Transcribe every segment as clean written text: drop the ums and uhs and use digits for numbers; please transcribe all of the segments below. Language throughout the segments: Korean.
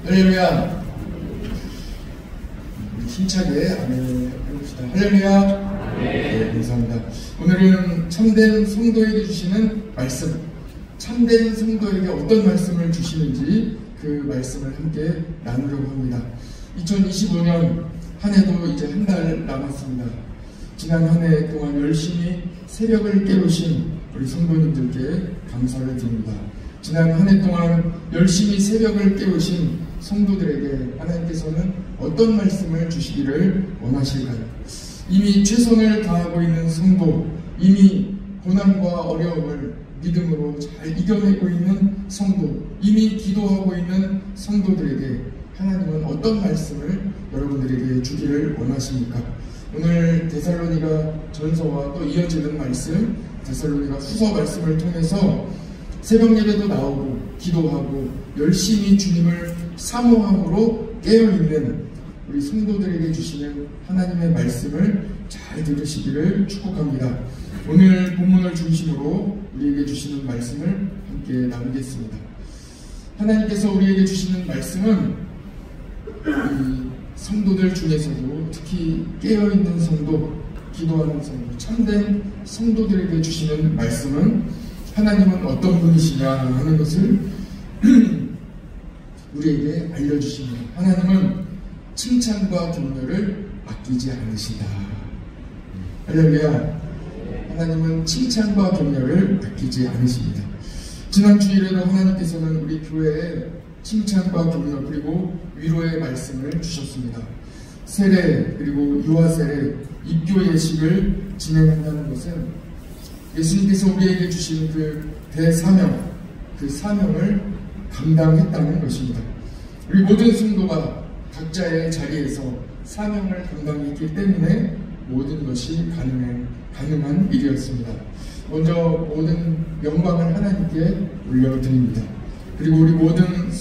할렐루야. 힘차게 아멘 해봅시다. 할렐루야. 네, 감사합니다. 오늘은 참된 성도에게 주시는 말씀, 참된 성도에게 어떤 말씀을 주시는지 그 말씀을 함께 나누려고 합니다. 2025년 한 해도 이제 한 달 남았습니다. 지난 한 해 동안 열심히 새벽을 깨우신 우리 성도님들께 감사를 드립니다. 지난 한 해 동안 열심히 새벽을 깨우신 성도들에게 하나님께서는 어떤 말씀을 주시기를 원하실까요? 이미 최선을 다하고 있는 성도, 이미 고난과 어려움을 믿음으로 잘 이겨내고 있는 성도, 이미 기도하고 있는 성도들에게 하나님은 어떤 말씀을 여러분들에게 주기를 원하십니까? 오늘 데살로니가 전서와 또 이어지는 말씀, 데살로니가 후서 말씀을 통해서 새벽 예배도 나오고 기도하고 열심히 주님을 사모함으로 깨어있는 우리 성도들에게 주시는 하나님의 말씀을 잘 들으시기를 축복합니다. 오늘 본문을 중심으로 우리에게 주시는 말씀을 함께 나누겠습니다. 하나님께서 우리에게 주시는 말씀은 이 성도들 중에서도 특히 깨어있는 성도, 기도하는 성도, 참된 성도들에게 주시는 말씀은 하나님은 어떤 분이시냐 하는 것을 우리에게 알려주십니다. 하나님은 칭찬과 격려를 아끼지 않으시다. 할렐루야. 하나님은 칭찬과 격려를 아끼지 않으십니다. 지난 주일에도 하나님께서는 우리 교회에 칭찬과 격려 그리고 위로의 말씀을 주셨습니다. 세례 그리고 유아 세례, 입교 예식을 진행한다는 것은 예수님께서 우리에게 주신 그 대사명, 그 사명을 감당했다는 것입니다. 우리 모든 성도가 각자의 자리에서 사명을 감당했기 때문에 모든 것이 가능한 일이었습니다. 먼저 모든 영광을 하나님께 올려드립니다. 그리고 우리 모든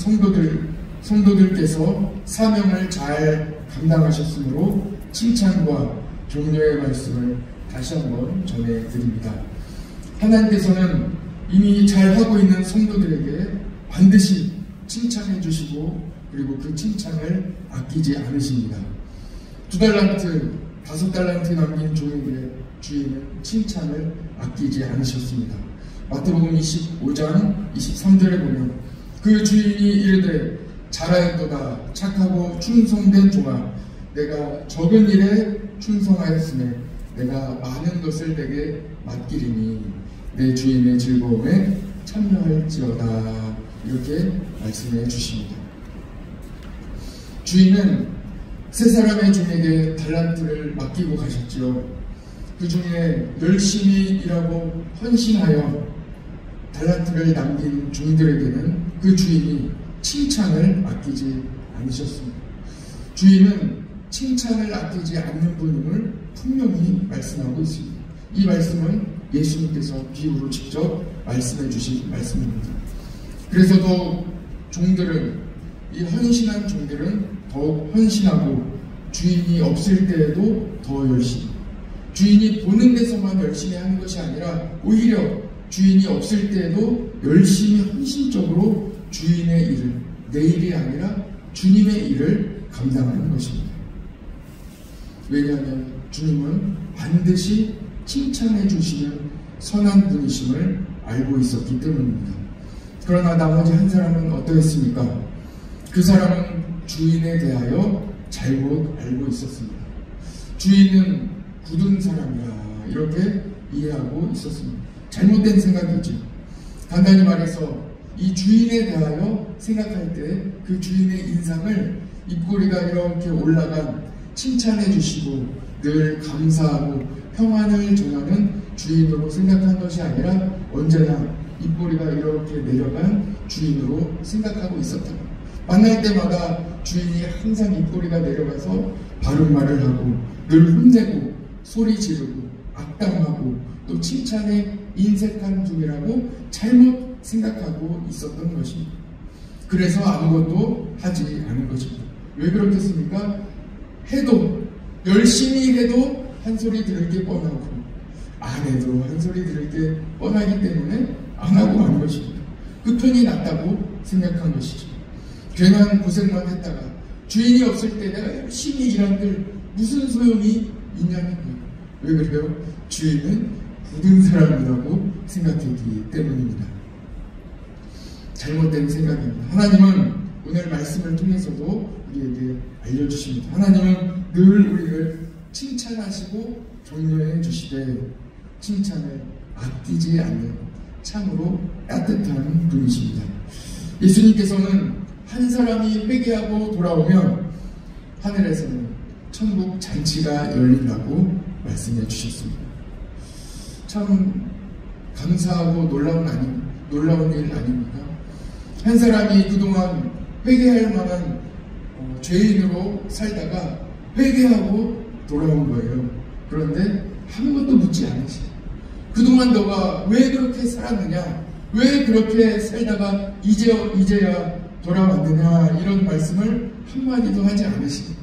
성도들께서 사명을 잘 감당하셨으므로 칭찬과 격려의 말씀을 다시 한번 전해드립니다. 하나님께서는 이미 잘하고 있는 성도들에게 반드시 칭찬해 주시고 그리고 그 칭찬을 아끼지 않으십니다. 2달란트, 5달란트 남긴 종에게 주인은 칭찬을 아끼지 않으셨습니다. 마태복음 25장 23절에 보면 그 주인이 이르되 잘하였도다 착하고 충성된 종아, 내가 적은 일에 충성하였으며 내가 많은 것을 내게 맡기리니 내 주인의 즐거움에 참여할지어다. 이렇게 말씀해 주십니다. 주인은 세 사람의 종에게 달란트를 맡기고 가셨지요. 그 중에 열심히 일하고 헌신하여 달란트를 남긴 종들에게는 그 주인이 칭찬을 아끼지 않으셨습니다. 주인은 칭찬을 아끼지 않는 분임을 분명히 말씀하고 있습니다. 이 말씀은 예수님께서 비유로 직접 말씀해 주신 말씀입니다. 그래서 더 종들은, 이 헌신한 종들은 더욱 헌신하고 주인이 없을 때에도 더 열심히, 주인이 보는 데서만 열심히 하는 것이 아니라 오히려 주인이 없을 때에도 열심히 헌신적으로 주인의 일을, 내 일이 아니라 주님의 일을 감당하는 것입니다. 왜냐하면 주님은 반드시 칭찬해 주시는 선한 분이심을 알고 있었기 때문입니다. 그러나 나머지 한 사람은 어떠했습니까? 그 사람은 주인에 대하여 잘못 알고 있었습니다. 주인은 굳은 사람이야 이렇게 이해하고 있었습니다. 잘못된 생각이죠. 간단히 말해서 이 주인에 대하여 생각할 때 그 주인의 인상을 입꼬리가 이렇게 올라간 칭찬해 주시고 늘 감사하고 평안을 전하는 주인으로 생각한 것이 아니라 언제나 입꼬리가 이렇게 내려간 주인으로 생각하고 있었다. 만날 때마다 주인이 항상 입꼬리가 내려가서 바른 말을 하고 늘 혼내고 소리 지르고 악담하고 또 칭찬에 인색한 분이라고 잘못 생각하고 있었던 것입니다. 그래서 아무것도 하지 않은 것입니다. 왜 그렇겠습니까? 해도 열심히 해도 한 소리 들을 게 뻔하고 안 해도 한 소리 들을 게 뻔하기 때문에 안 하고 만 것입니다. 그 편이 낫다고 생각한 것이죠. 괜한 고생만 했다가 주인이 없을 때 내가 열심히 일한들 무슨 소용이 있냐는 거예요. 왜 그래요? 주인은 굳은 사람이라고 생각했기 때문입니다. 잘못된 생각입니다. 하나님은 오늘 말씀을 통해서도 우리에게 알려주십니다. 하나님은 늘 우리를 칭찬하시고 격려해 주시되 칭찬을 아끼지 않는 참으로 따뜻한 분이십니다. 예수님께서는 한 사람이 회개하고 돌아오면 하늘에서는 천국 잔치가 열린다고 말씀해 주셨습니다. 참 감사하고 놀라운 일 아닙니까? 한 사람이 그동안 회개할 만한 죄인으로 살다가 회개하고 돌아온 거예요. 그런데 아무것도 묻지 않으시죠. 그동안 너가 왜 그렇게 살았느냐? 왜 그렇게 살다가 이제야 돌아왔느냐? 이런 말씀을 한마디도 하지 않으시고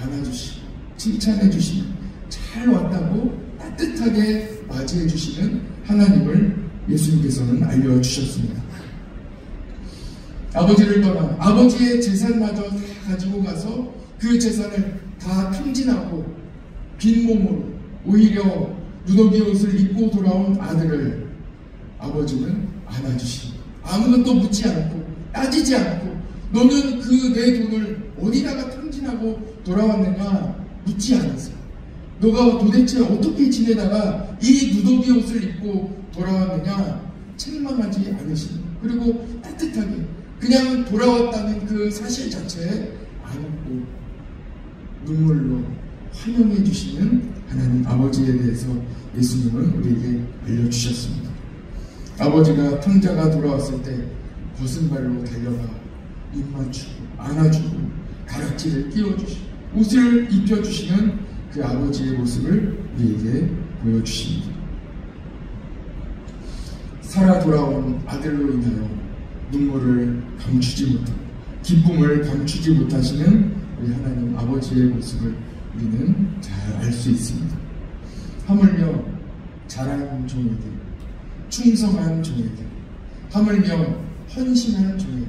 안아주시고 칭찬해 주시고 잘 왔다고 따뜻하게 맞이해 주시는 하나님을 예수님께서는 알려주셨습니다. 아버지를 떠나 아버지의 재산마저 다 가지고 가서 그 재산을 다 탕진하고 빈몸으로 오히려 누더기 옷을 입고 돌아온 아들을 아버지는 안아주십니다. 아무것도 묻지 않고 따지지 않고 너는 그 내 돈을 어디다가 탕진하고 돌아왔느냐 묻지 않으세요. 너가 도대체 어떻게 지내다가 이 누더기 옷을 입고 돌아왔느냐 책망하지 않으십니다. 그리고 따뜻하게 그냥 돌아왔다는 그 사실 자체에 안고 눈물로 환영해 주시는 하나님 아버지에 대해서 예수님은 우리에게 알려주셨습니다. 아버지가 탕자가 돌아왔을 때 벗은 발로 달려가 입 맞추고 안아주고 가락지를 끼워주시고 옷을 입혀주시는 그 아버지의 모습을 우리에게 보여주십니다. 살아 돌아온 아들로 인하여 눈물을 감추지 못하고 기쁨을 감추지 못하시는 우리 하나님 아버지의 모습을 우리는 잘 알 수 있습니다. 하물며 잘한 종에게, 충성한 종에게, 하물며 헌신한 종에게,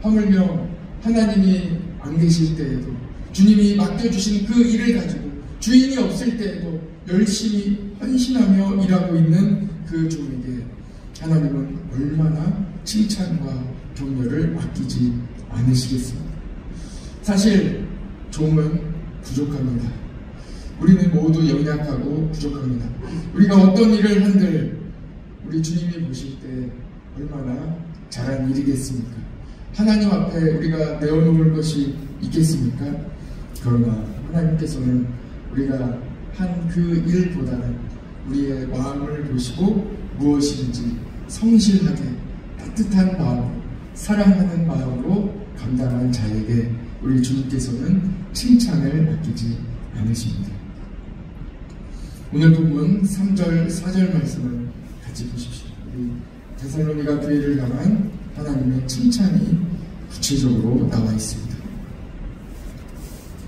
하물며 하나님이 안 계실 때에도 주님이 맡겨주신 그 일을 가지고 주인이 없을 때에도 열심히 헌신하며 일하고 있는 그 종에게 하나님은 얼마나 칭찬과 격려를 아끼지 않으시겠습니까? 사실 종은 부족합니다. 우리는 모두 연약하고 부족합니다. 우리가 어떤 일을 한들 우리 주님이 보실 때 얼마나 잘한 일이겠습니까? 하나님 앞에 우리가 내어놓을 것이 있겠습니까? 그러나 하나님께서는 우리가 한 그 일보다는 우리의 마음을 보시고 무엇인지 성실하게 따뜻한 마음, 사랑하는 마음으로 감당한 자에게 우리 주님께서는 칭찬을 아끼지 않으십니다. 오늘 본문 3절, 4절 말씀을 같이 보십시오. 우리 데살로니가 교회를 향한 하나님의 칭찬이 구체적으로 나와 있습니다.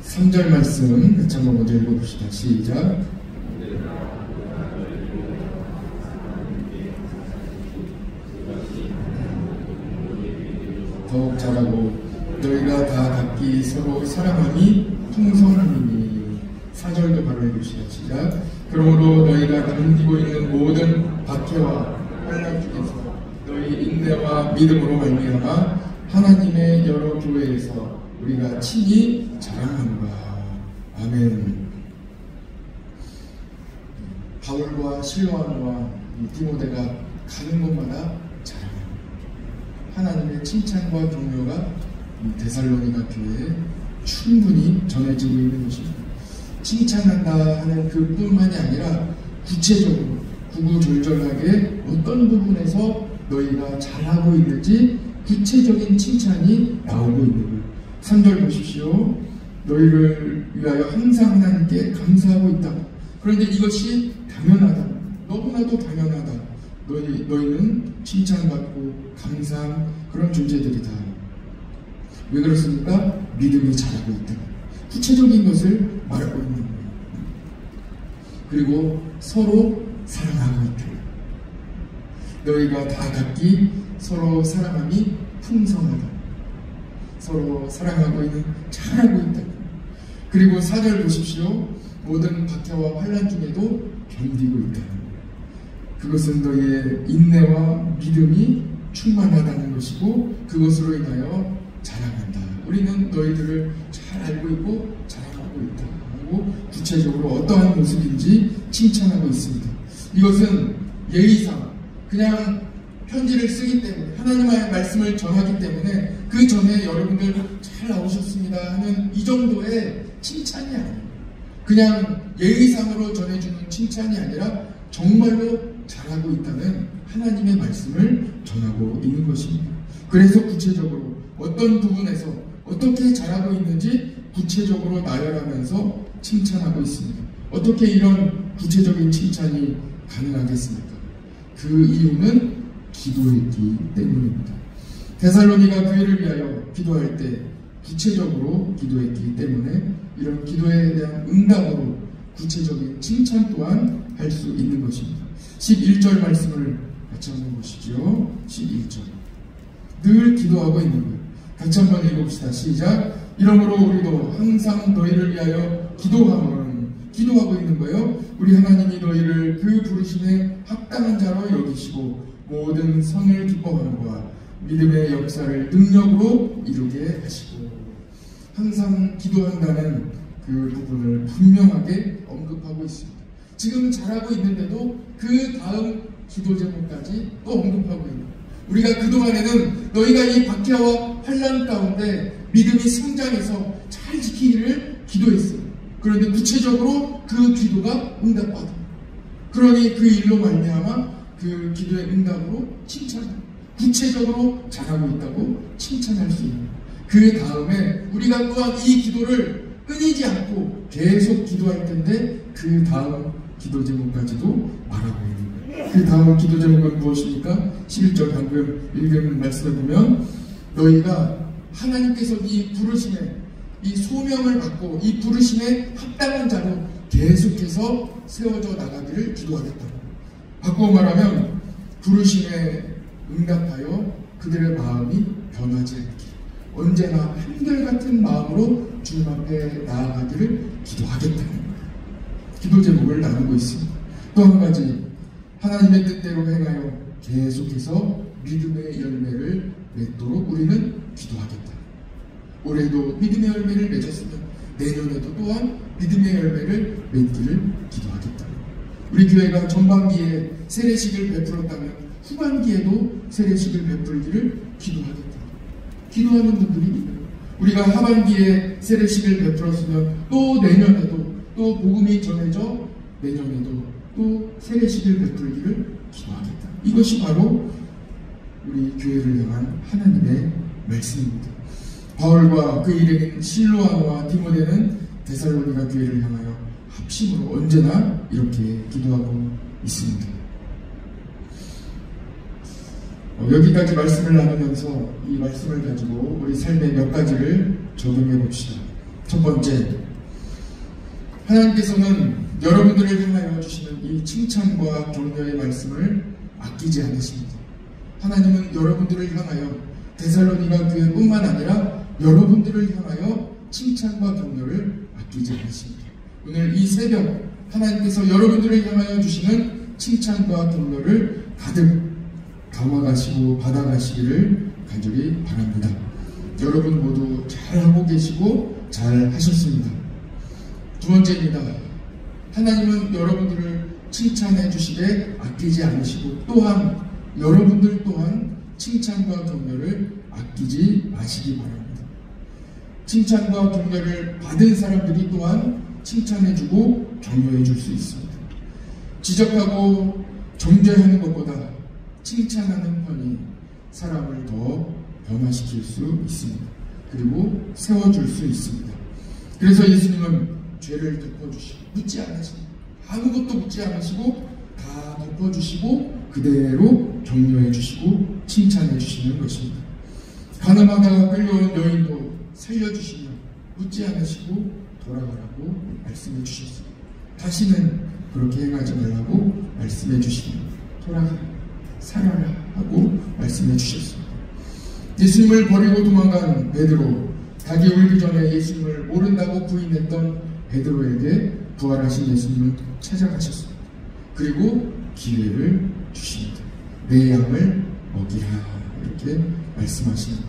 3절 말씀 같이 한번 먼저 읽어봅시다. 시작. 더욱 잘하고 너희가 다 각기 서로 사랑함이 풍성함이니. 4절도 바로 읽읍시다. 시작. 그러므로 너희가 견디고 있는 모든 박해와 환난 중에서 너희 인내와 믿음으로 말미암아 하나님의 여러 교회에서 우리가 친히 자랑하노라. 아멘. 바울과 실로아노와 디모데가 가는 곳마다 자랑합니다. 하나님의 칭찬과 격려가 데살로니가 교회에 충분히 전해지고 있는 것입니다. 칭찬한다 하는 그 뿐만이 아니라 구체적으로 구구절절하게 어떤 부분에서 너희가 잘하고 있는지 구체적인 칭찬이 나오고 있는 거예요. 3절 보십시오. 너희를 위하여 항상 하나님께 감사하고 있다. 그런데 이것이 당연하다. 너무나도 당연하다. 너희는 칭찬받고 감사한 그런 존재들이다. 왜 그렇습니까? 믿음이 자라고 있다. 구체적인 것을 말하고 있는 거예요. 그리고 서로 사랑하고 있다. 너희가 다 각기 서로 사랑함이 풍성하다. 서로 사랑하고 있는, 잘하고 있다. 그리고 4절 보십시오. 모든 박해와 환난 중에도 견디고 있다. 그것은 너희의 인내와 믿음이 충만하다는 것이고 그것으로 인하여 자랑한다. 우리는 너희들을 잘 알고 있고 자랑하고 있다. 하고 구체적으로 어떠한 모습인지 칭찬하고 있습니다. 이것은 예의상 그냥 편지를 쓰기 때문에, 하나님의 말씀을 전하기 때문에 그 전에 여러분들 잘 나오셨습니다 하는 이 정도의 칭찬이 아니에요. 그냥 예의상으로 전해주는 칭찬이 아니라 정말로 잘하고 있다는 하나님의 말씀을 전하고 있는 것입니다. 그래서 구체적으로 어떤 부분에서 어떻게 잘하고 있는지 구체적으로 나열하면서 칭찬하고 있습니다. 어떻게 이런 구체적인 칭찬이 가능하겠습니까? 그 이유는 기도했기 때문입니다. 데살로니가 교회를 위하여 기도할 때 구체적으로 기도했기 때문에 이런 기도에 대한 응답으로 구체적인 칭찬 또한 할 수 있는 것입니다. 11절 말씀을 같이 한번 보시죠. 11절. 늘 기도하고 있는 거예요. 같이 한번 읽어봅시다. 시작. 이러므로 우리도 항상 너희를 위하여 기도하고 있는 거예요. 우리 하나님이 너희를 그 부르심에 합당한 자로 여기시고 모든 선을 기뻐함과 믿음의 역사를 능력으로 이루게 하시고, 항상 기도한다는 그 부분을 분명하게 언급하고 있습니다. 지금 잘하고 있는데도 그 다음 기도 제목까지 또 언급하고 있는 거예요. 우리가 그동안에는 너희가 이 박해와 환난 가운데 믿음이 성장해서 잘 지키기를 기도했어요. 그런데 구체적으로 그 기도가 응답받아. 그러니 그 일로 말미암아 그 기도의 응답으로 칭찬합니다. 구체적으로 잘하고 있다고 칭찬할 수 있는. 그 다음에 우리가 또한 이 기도를 끊이지 않고 계속 기도할 텐데 그 다음 기도 제목까지도 말하고 있는 거예요. 그 다음 기도 제목은 무엇입니까? 11절 방금 읽은 말씀을 보면 너희가 하나님께서 이 부르심에, 이 소명을 받고 이 부르심에 합당한 자로 계속해서 세워져 나가기를 기도하겠다. 바꾸어 말하면 부르심에 응답하여 그들의 마음이 변하지 않기, 언제나 한결같은 마음으로 주님 앞에 나아가기를 기도하겠다는 거예요. 기도 제목을 나누고 있습니다. 또 한 가지, 하나님의 뜻대로 행하여 계속해서 믿음의 열매를 맺도록 우리는 기도하겠다. 올해도 믿음의 열매를 맺었으면 내년에도 또한 믿음의 열매를 맺기를 기도하겠다. 우리 교회가 전반기에 세례식을 베풀었다면 후반기에도 세례식을 베풀기를 기도하겠다. 기도하는 분들이 있는, 우리가 하반기에 세례식을 베풀었으면 또 내년에도 또 복음이 전해져 내년에도 또 세례식을 베풀기를 기도하겠다. 이것이 바로 우리 교회를 향한 하나님의 말씀입니다. 바울과 그 일행인 실로아노와 디모데는 데살로니가 교회를 향하여 합심으로 언제나 이렇게 기도하고 있습니다. 여기까지 말씀을 나누면서 이 말씀을 가지고 우리 삶의 몇 가지를 적용해 봅시다. 첫 번째, 하나님께서는 여러분들을 향하여 주시는 이 칭찬과 격려의 말씀을 아끼지 않으십니다. 하나님은 여러분들을 향하여 데살로니가 교회뿐만 아니라 여러분들을 향하여 칭찬과 격려를 아끼지 않으십니다. 오늘 이 새벽 하나님께서 여러분들을 향하여 주시는 칭찬과 격려를 가득 담아가시고 받아가시기를 간절히 바랍니다. 여러분 모두 잘하고 계시고 잘 하셨습니다. 두 번째입니다. 하나님은 여러분들을 칭찬해 주시되 아끼지 않으시고 또한 여러분들 또한 칭찬과 격려를 아끼지 마시기 바랍니다. 칭찬과 격려를 받은 사람들이 또한 칭찬해주고 격려해줄 수 있습니다. 지적하고 정죄하는 것보다 칭찬하는 편이 사람을 더 변화시킬 수 있습니다. 그리고 세워줄 수 있습니다. 그래서 예수님은 죄를 덮어주시고 묻지 않으십니다. 아무것도 묻지 않으시고 다 덮어주시고 그대로 격려해주시고 칭찬해주시는 것입니다. 가늠하다가 끌려온 여인도 살려주시며 묻지 않으시고 돌아가라고 말씀해 주셨습니다. 다시는 그렇게 행하지 말라고 말씀해 주시며 돌아가라, 살아라 하고 말씀해 주셨습니다. 예수님을 버리고 도망간 베드로, 닭이 울기 전에 예수님을 모른다고 부인했던 베드로에게 부활하신 예수님을 찾아가셨습니다. 그리고 기회를 주십니다. 내 양을 먹이라, 이렇게 말씀하십니다.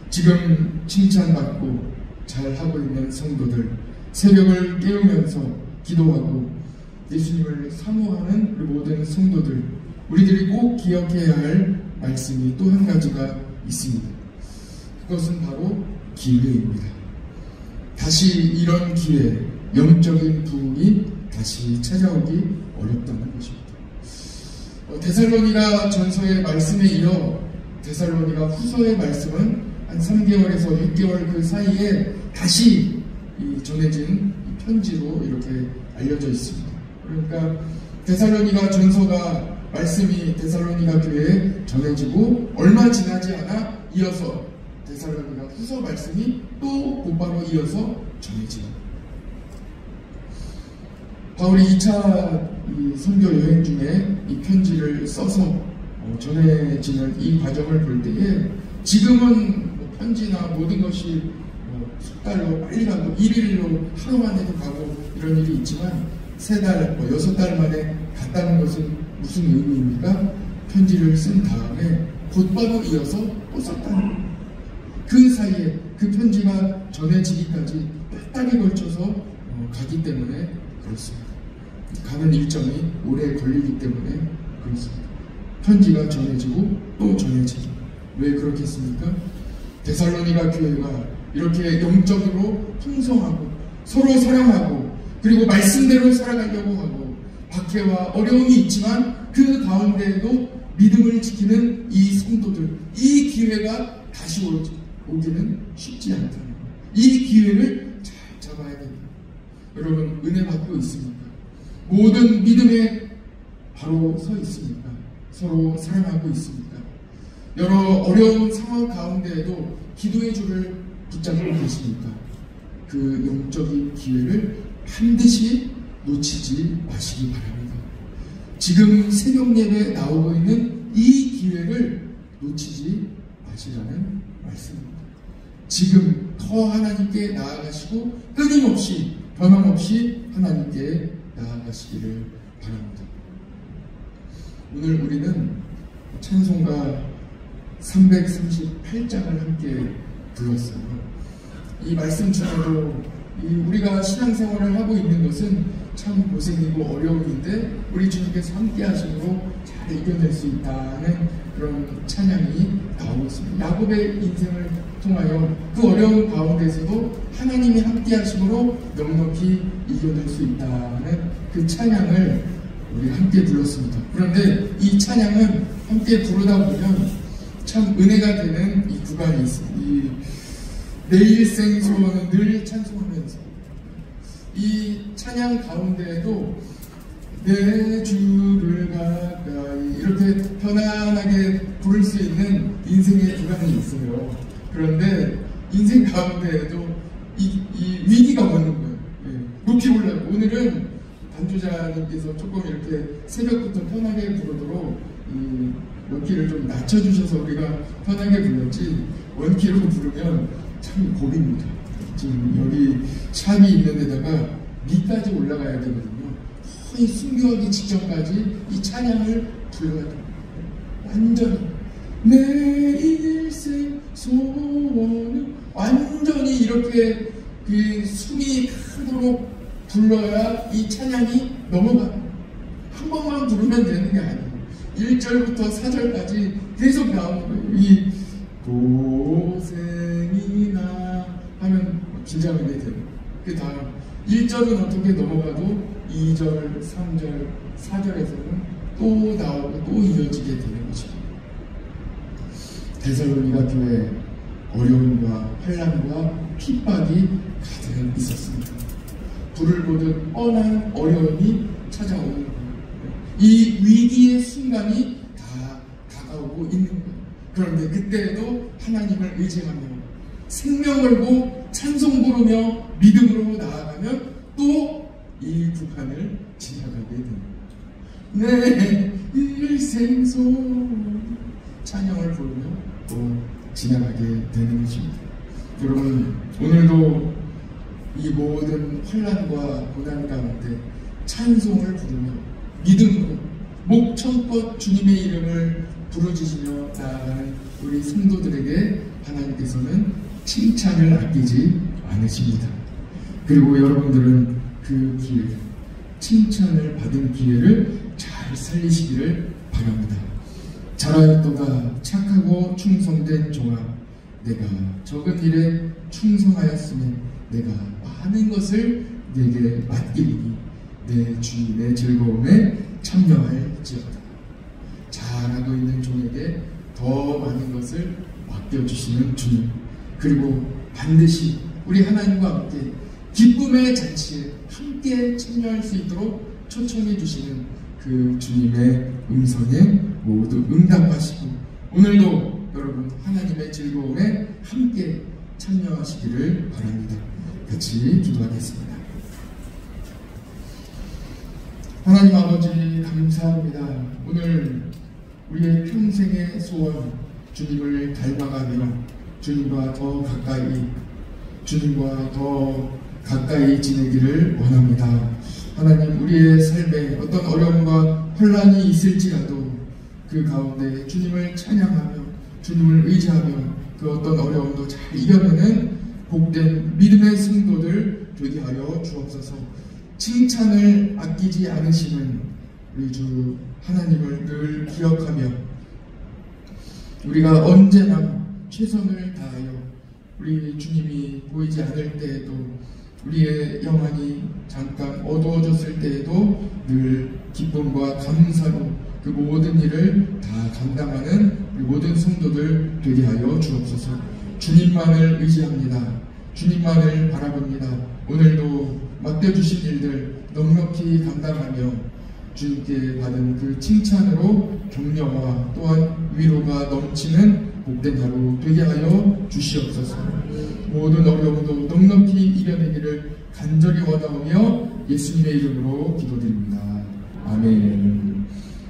지금 칭찬받고 잘하고 있는 성도들, 새벽을 깨우면서 기도하고 예수님을 사모하는 우리 모든 성도들, 우리들이 꼭 기억해야 할 말씀이 또 한 가지가 있습니다. 그것은 바로 기회입니다. 다시 이런 기회, 영적인 부흥이 다시 찾아오기 어렵다는 것입니다. 데살로니가 전서의 말씀에 이어 데살로니가 후서의 말씀은 한 3개월에서 6개월 그 사이에 다시 전해진 편지로 이렇게 알려져 있습니다. 그러니까 데살로니가 전서가 말씀이 데살로니가 교회에 전해지고 얼마 지나지 않아 이어서 데살로니가 후서 말씀이 또 곧바로 이어서 전해집니다. 바울이 2차 선교 여행 중에 이 편지를 써서 전해지는 이 과정을 볼 때에 지금은 편지나 모든 것이 속달로 빨리 가고 1일로 하루 만에도 가고 이런 일이 있지만 3달, 6달 만에 갔다는 것은 무슨 의미입니까? 편지를 쓴 다음에 곧바로 이어서 또 썼다는 거예요. 그 사이에 그 편지가 전해지기까지 몇 달에 걸쳐서 가기 때문에 그렇습니다. 가는 일정이 오래 걸리기 때문에 그렇습니다. 편지가 전해지고 또 전해지고. 왜 그렇겠습니까? 데살로니가 교회가 이렇게 영적으로 풍성하고 서로 사랑하고 그리고 말씀대로 살아가려고 하고 박해와 어려움이 있지만 그 가운데에도 믿음을 지키는 이 성도들, 이 기회가 다시 오기는 쉽지 않다는 거예요. 이 기회를 잘 잡아야 됩니다. 여러분, 은혜 받고 있습니까? 모든 믿음에 바로 서 있습니까? 서로 사랑하고 있습니까? 여러 어려운 상황 가운데에도 기도의 줄을 붙잡고 계십니까? 그 영적인 기회를 반드시 놓치지 마시기 바랍니다. 지금 새벽 예배에 나오고 있는 이 기회를 놓치지 마시라는 말씀입니다. 지금 더 하나님께 나아가시고 끊임없이 변함없이 하나님께 나아가시기를 바랍니다. 오늘 우리는 찬송가 338장을 함께 불렀어요. 이 말씀 중에도 우리가 신앙생활을 하고 있는 것은 참 고생이고 어려움인데 우리 주님께서 함께 하심으로 잘 이겨낼 수 있다는 그런 찬양이 나오고 있습니다. 야곱의 인생을 통하여 그 어려운 가운데서도 하나님이 함께 하심으로 넉넉히 이겨낼 수 있다는 그 찬양을 우리 함께 불렀습니다. 그런데 이 찬양은 함께 부르다 보면 참 은혜가 되는 이 구간이 있습니다. 내 일생 소원은 늘 찬송하면서 이 찬양 가운데에도 내 주를 가까이 이렇게 편안하게 부를 수 있는 인생의 구간이 있어요. 그런데 인생 가운데에도 이 위기가 오는 거예요. 높이 올라요. 오늘은 반주자님께서 조금 이렇게 새벽부터 편하게 부르도록 몇 키를 좀 낮춰주셔서 우리가 편하게 불렀지 원키로 부르면 참 고비입니다. 지금 여기 샵이 있는 데다가 위까지 올라가야 되거든요. 거의 순교하기 직전까지 이 찬양을 불러야 됩니다. 완전히 내 일생 소원은 완전히 이렇게 그 숨이 가도록 불러야 이 찬양이 넘어가요. 한 번만 부르면 되는 게 아니에요. 1절부터 4절까지 계속 나오는 거예요. 이 고생이나 하면 긴장이 되는. 그 다음 1절은 어떻게 넘어가도 2절, 3절, 4절에서는 또 나오고 또 이어지게 되는 것입니다. 데살로니가 교회에 어려움과 환난과 핍박이 가득 있었습니다. 불을 보듯 뻔한 어려움이 찾아오는 거예요. 이 위기의 순간이 다 다가오고 있는 거예요. 그런데 그때에도 하나님을 의지하며 생명 걸고 찬송 부르며 믿음으로 나아가면 또 이 구간을 지나가게 됩니다. 내 일생 소원 찬양을 부르며 또 지나가게 되는 것입니다. 여러분, 오늘도 이 모든 환난과 고난 가운데 찬송을 부르며 믿음으로 목청껏 주님의 이름을 부르짖으며 나아가는 우리 성도들에게 하나님께서는 칭찬을 아끼지 않으십니다. 그리고 여러분들은 그 기회, 칭찬을 받은 기회를 잘 살리시기를 바랍니다. 잘하였도다 착하고 충성된 종아, 내가 적은 일에 충성하였으니 내가 많은 것을 내게 맡기리니 내 주인의 즐거움에 참여할지어다. 잘하고 있는 종에게 더 많은 것을 맡겨주시는 주님, 그리고 반드시 우리 하나님과 함께 기쁨의 잔치에 함께 참여할 수 있도록 초청해 주시는 그 주님의 음성에 모두 응답하시고 오늘도 여러분 하나님의 즐거움에 함께 참여하시기를 바랍니다. 같이 기도하겠습니다. 하나님 아버지 감사합니다. 오늘 우리의 평생의 소원, 주님을 닮아가며 주님과 더 가까이 지내기를 원합니다. 하나님, 우리의 삶에 어떤 어려움과 혼란이 있을지라도 그 가운데 주님을 찬양하며 주님을 의지하며 그 어떤 어려움도 잘 이겨내는 복된 믿음의 성도들 되게 하여 주옵소서. 칭찬을 아끼지 않으시는 우리 주 하나님을 늘 기억하며 우리가 언제나 최선을 다하여 우리 주님이 보이지 않을 때에도 우리의 영안이 잠깐 어두워졌을 때에도 늘 기쁨과 감사로 그 모든 일을 다 감당하는 우리 모든 성도들 되게 하여 주옵소서. 주님만을 의지합니다. 주님만을 바라봅니다. 오늘도 맡겨주신 일들 넉넉히 감당하며 주님께 받은 그 칭찬으로 격려와 또한 위로가 넘치는 복된 하루 되게 하여 주시옵소서. 모든 어려움도 넉넉히 이겨내기를 간절히 원하오며 예수님의 이름으로 기도드립니다. 아멘.